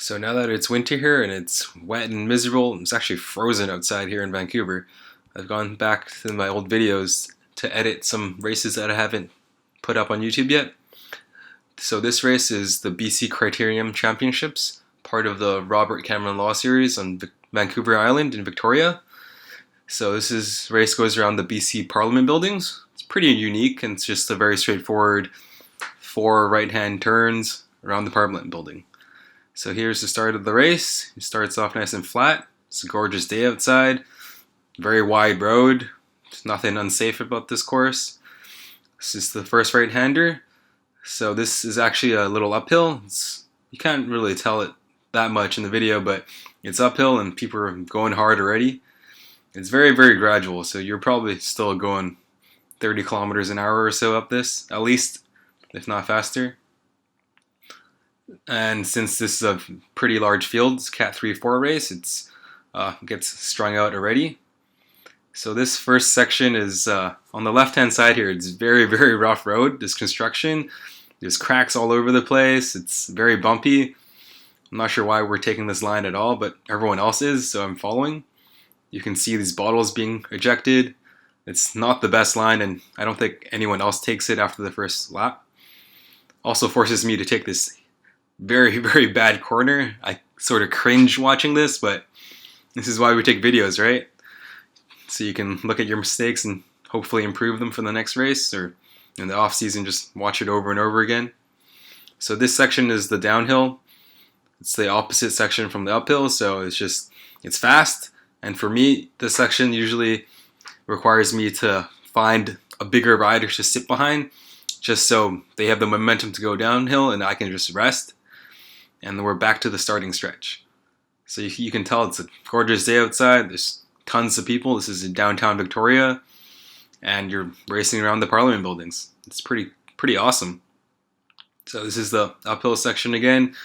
So now that it's winter here and it's wet and miserable, it's actually frozen outside here in Vancouver. I've gone back to my old videos to edit some races that I haven't put up on YouTube yet. So this race is the BC Criterium Championships, part of the Robert Cameron Law Series on Vancouver Island in Victoria. So race goes around the BC Parliament buildings. It's pretty unique, and it's just a very straightforward 4 right-hand turns around the Parliament building. So here's the start of the race. It starts off nice and flat. It's a gorgeous day outside. Very wide road. There's nothing unsafe about this course. This is the first right-hander. So this is actually a little uphill. You can't really tell it that much in the video, but it's uphill and people are going hard already. It's very, very gradual, so you're probably still going 30 kilometers an hour or so up this, at least, if not faster. And since this is a pretty large field, it's Cat 3-4 race, it gets strung out already. So this first section is on the left-hand side here. It's very, very rough road. This construction, there's cracks all over the place. It's very bumpy. I'm not sure why we're taking this line at all, but everyone else is, so I'm following. You can see these bottles being ejected. It's not the best line, and I don't think anyone else takes it after the first lap. Also forces me to take this very, very bad corner. I sort of cringe watching this, but this is why we take videos, right? So you can look at your mistakes and hopefully improve them for the next race, or in the off season just watch it over and over again. So this section is the downhill. It's the opposite section from the uphill, so it's fast. And for me, this section usually requires me to find a bigger rider to sit behind, just so they have the momentum to go downhill and I can just rest. And then we're back to the starting stretch. So you can tell it's a gorgeous day outside. There's tons of people. This is in downtown Victoria, and you're racing around the Parliament buildings. It's pretty awesome. So this is the uphill section again,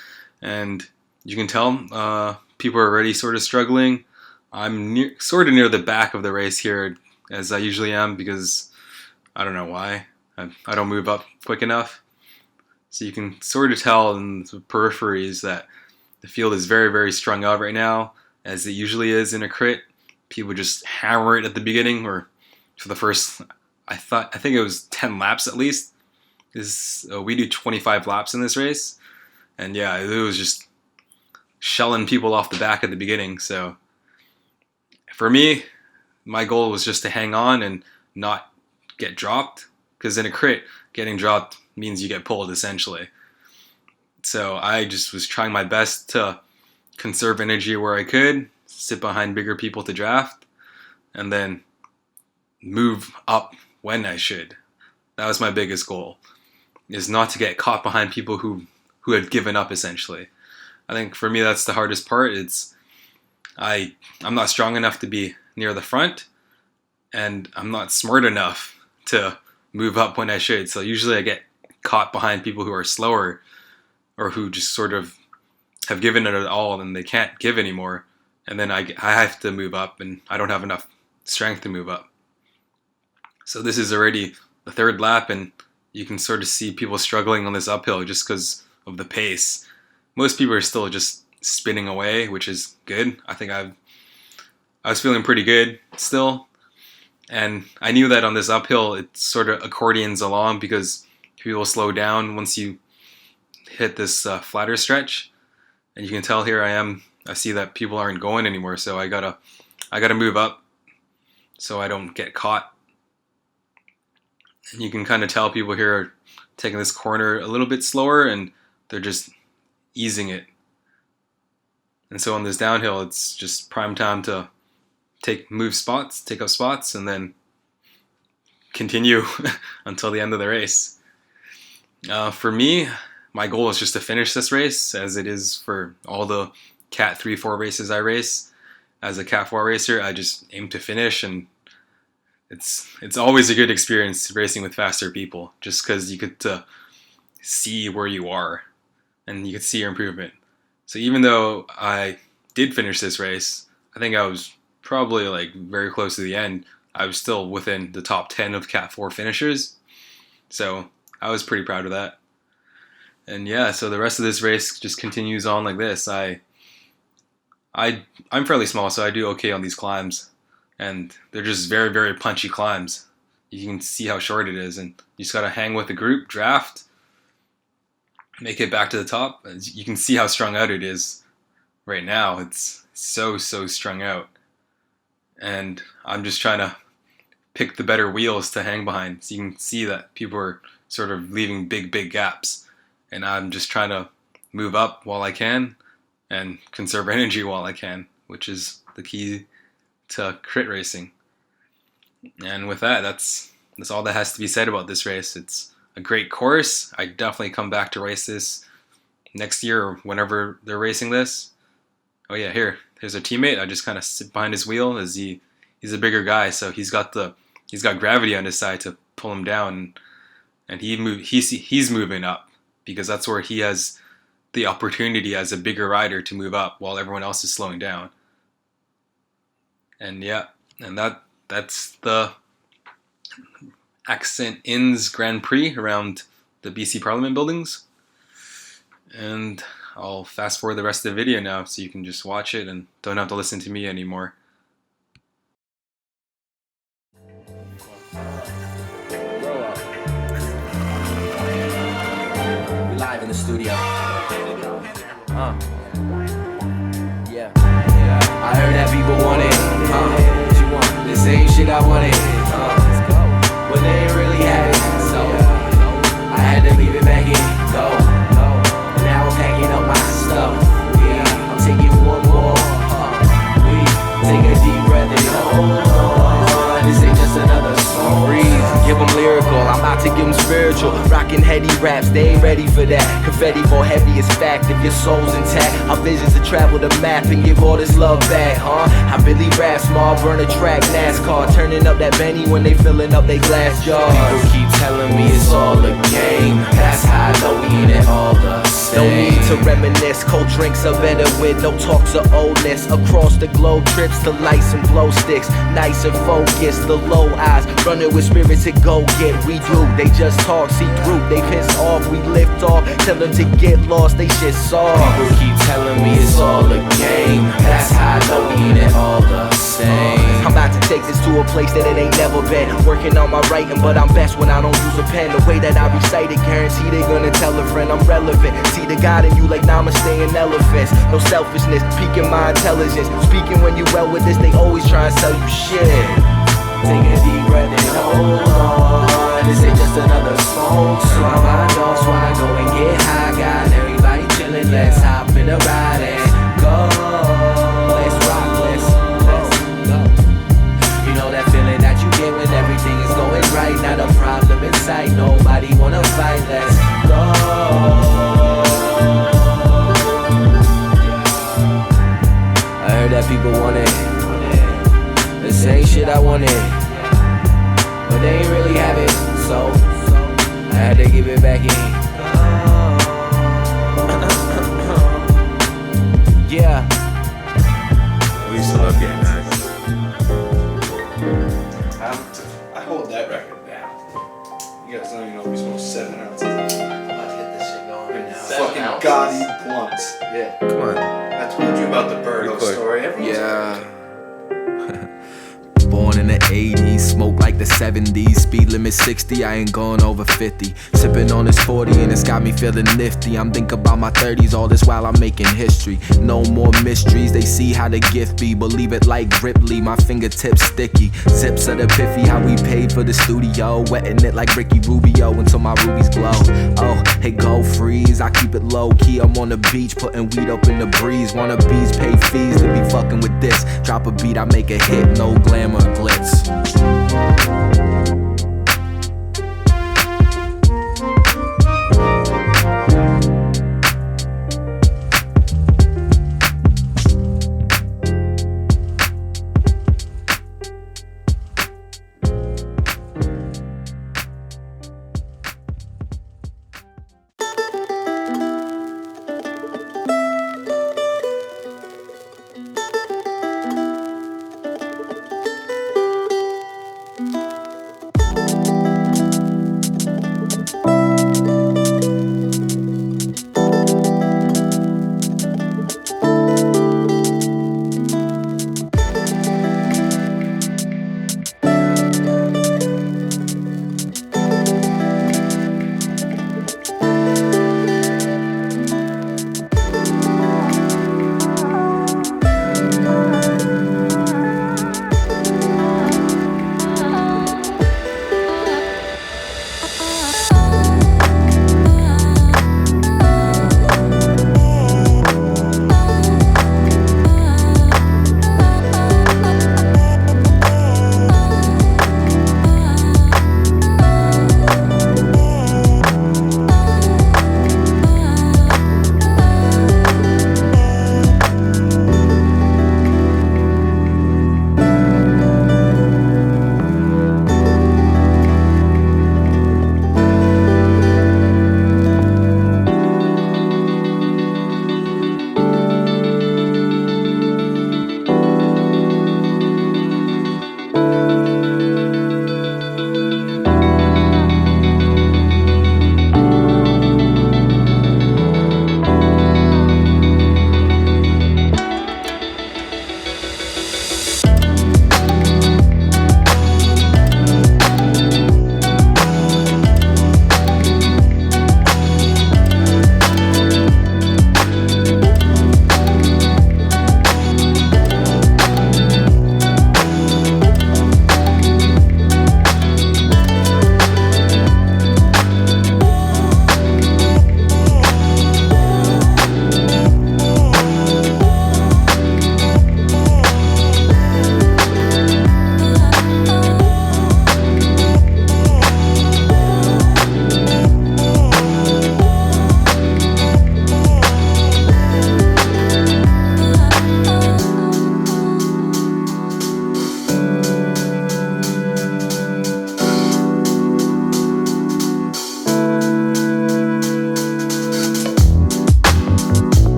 and you can tell people are already sort of struggling. I'm sort of near the back of the race here, as I usually am, because I don't know why. I don't move up quick enough. So you can sort of tell in the peripheries that the field is very, very strung out right now, as it usually is in a crit. People just hammer it at the beginning, or for the first, I think it was 10 laps at least. We do 25 laps in this race, and yeah, it was just shelling people off the back at the beginning. So for me, my goal was just to hang on and not get dropped, because in a crit, getting dropped means you get pulled essentially. So I just was trying my best to conserve energy where I could, sit behind bigger people to draft, and then move up when I should. That was my biggest goal, is not to get caught behind people who had given up essentially. I think for me that's the hardest part. I'm not strong enough to be near the front, and I'm not smart enough to move up when I should. So usually I get caught behind people who are slower, or who just sort of have given it all and they can't give anymore. And then I have to move up, and I don't have enough strength to move up. So this is already the 3rd lap, and you can sort of see people struggling on this uphill just because of the pace. Most people are still just spinning away, which is good. I think I was feeling pretty good still. And I knew that on this uphill, it sort of accordions along, because people slow down once you hit this flatter stretch. And you can tell here I see that people aren't going anymore, so I gotta move up so I don't get caught. And you can kind of tell people here are taking this corner a little bit slower, and they're just easing it. And so on this downhill, it's just prime time to take up spots, and then continue until the end of the race. For me, my goal is just to finish this race, as it is for all the Cat 3-4 races I race. As a Cat 4 racer, I just aim to finish, and it's always a good experience racing with faster people, just because you get to see where you are, and you can see your improvement. So even though I did finish this race, I think I was probably like very close to the end. I was still within the top 10 of Cat 4 finishers, so I was pretty proud of that. And yeah, so the rest of this race just continues on like this. I'm fairly small, so I do okay on these climbs, and they're just very, very punchy climbs. You can see how short it is, and you just gotta hang with the group, draft, make it back to the top. You can see how strung out it is right now. It's so strung out, and I'm just trying to pick the better wheels to hang behind. So you can see that people are sort of leaving big gaps, and I'm just trying to move up while I can and conserve energy while I can, which is the key to crit racing. And with that, that's all that has to be said about this race. It's a great course. I definitely come back to race this next year or whenever they're racing this. Oh yeah, here's our teammate. I just kind of sit behind his wheel as he's a bigger guy, so he's got gravity on his side to pull him down, and he's moving up because that's where he has the opportunity as a bigger rider to move up while everyone else is slowing down. And yeah, and that's the Accent INNS Grand Prix around the BC Parliament buildings. And I'll fast forward the rest of the video now so you can just watch it and don't have to listen to me anymore. We live in the studio. Yeah. I heard that people want it. What you want? This ain't shit I wanted. But they ain't really have it. So I had to leave it back in. Go. Now I'm packing up my stuff. Yeah. I'm taking one more. We take a deep breath and hold on. This ain't just another song. Breathe. Give them lyrical, I'm about to give them spiritual. Rockin' heady raps, they ain't ready for that. Confetti more heavy is fact if your soul's intact. Our visions to travel the map and give all this love back, huh? I really rap small, burn a track, NASCAR. Turning up that Benny when they filling up they glass jars. People keep telling me it's all a game. That's how I know we ain't it all the same. No need to reminisce, cold drinks are better with no talks of oldness. Across the globe, trips to lights and glow sticks. Nice and focused, the low eyes. Running with spirits to go get, we do. They just talk, see through, they piss off. We lift off, tell them to get lost, they shit soft. People keep telling me it's all a game. That's how I know we ain't it all the same. I'm about to take this to a place that it ain't never been. Working on my writing, but I'm best when I don't use a pen. The way that I recite it, guarantee they gonna tell a friend I'm relevant. See the God in you like namaste and elephants. No selfishness, peaking my intelligence. Speaking when you well with this, they always try and sell you shit. Take a deep breath and hold on. This ain't just another smoke song. I know, so I go and get high. Got everybody chillin', let's hop in the ride and go. Let's rock, let's go. You know that feeling that you get when everything is going right. Not a problem in sight, nobody wanna fight, let's go. I heard that people want it. The same shit I wanted, but they ain't really have it, so I had to give it back in. Yeah. We still love getting back. I hold that record down. You guys don't even know we smoked 7 ounces. I'm about to get this shit going right now. Fucking gaudy blunts. Yeah. Come on. I told you about the Birdo story. Yeah. Born in the 80s, smoke like the 70s. Speed limit 60, I ain't going over 50. Sipping on this 40 and it's got me feeling nifty. I'm thinking about my 30s, all this while I'm making history. No more mysteries, they see how the gift be. Believe it like Ripley, my fingertips sticky. Zips of the piffy, how we paid for the studio. Wetting it like Ricky Rubio until my rubies glow. Oh, hey go freeze, I keep it low key. I'm on the beach, putting weed up in the breeze. Wanna bees, pay fees to be fucking with this. Drop a beat, I make a hit, no glamour glitz.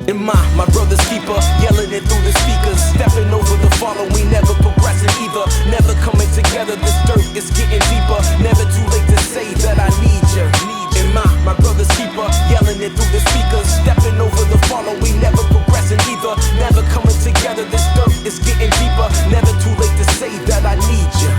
And my brother's keeper, yelling it through the speakers, stepping over the follow, we never progressing either, never coming together, this dirt is getting deeper, never too late to say that I need you. And my brother's keeper, yelling it through the speakers, stepping over the follow, we never progressing either, never coming together, this dirt is getting deeper, never too late to say that I need you.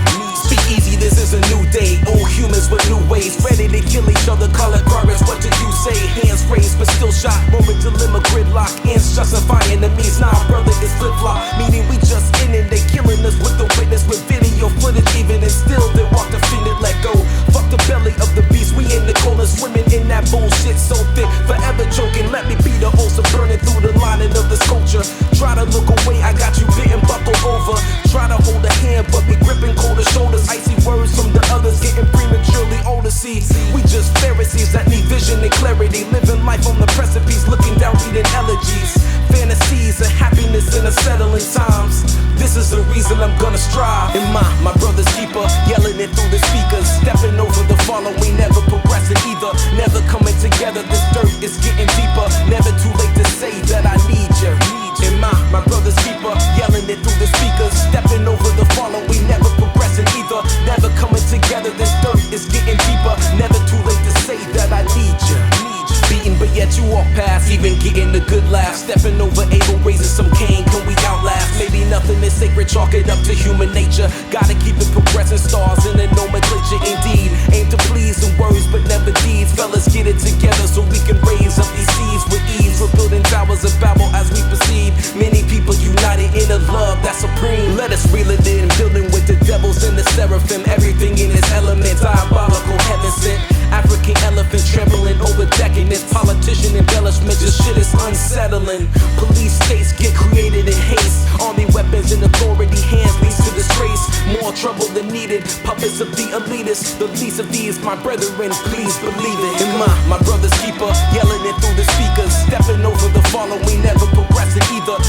Speak easy, this is a new day, old humans with new ways, ready to kill each other, call it courage, what do you say? Hands raised but still shot, moment dilemma, gridlock, ends justifying enemies, nah brother it's flip-flop, meaning we just in it, they killing us with the witness, with video footage even, and still they walk the offended, let go, fuck the belly of the beast, we in the corner swimming in that bullshit so thick, forever choking, let me be the ulcer burning through the lining of the sculpture, try to look away, I got you bitten, buckled over, try to hold a hand but be gripping colder shoulders, icy words from the others getting prematurely older, see, we just Pharisees that need vision and clarity, living life on the precipice, looking down reading elegies, fantasies of happiness in unsettling times, this is the reason I'm gonna strive, and my brother's keeper, yelling it through the speakers, stepping over the follow, we never progressing either, never coming together, this dirt is getting deeper, never too late to say that I need you, and my brother's keeper, yelling it through the speakers, stepping over the follow, we never progressing either, never coming together, this dirt is getting deeper, never too late to say that I need you. Beaten but yet you walk past, even getting a good laugh, stepping over able, raising some cane, can we outlast? Maybe nothing is sacred, chalk it up to human nature, gotta keep it progressing, stars in the nomenclature indeed, aim to please in words but never deeds, fellas get it together so we can raise up these seeds with ease, we're building towers of Babel as we proceed, many people united in a love that's supreme, let us reel it in, building with the devils and the seraphim, everything in its element, diabolical, heaven sent, African elephant trampling over decadence, politician embellishment, this shit is unsettling, police states get created in haste, army weapons in authority hands leads to disgrace, more trouble than needed, puppets of the elitists, the least of these my brethren, please believe it, and my brother's keeper, yelling it through the speakers, stepping over the follow, we never progressing either,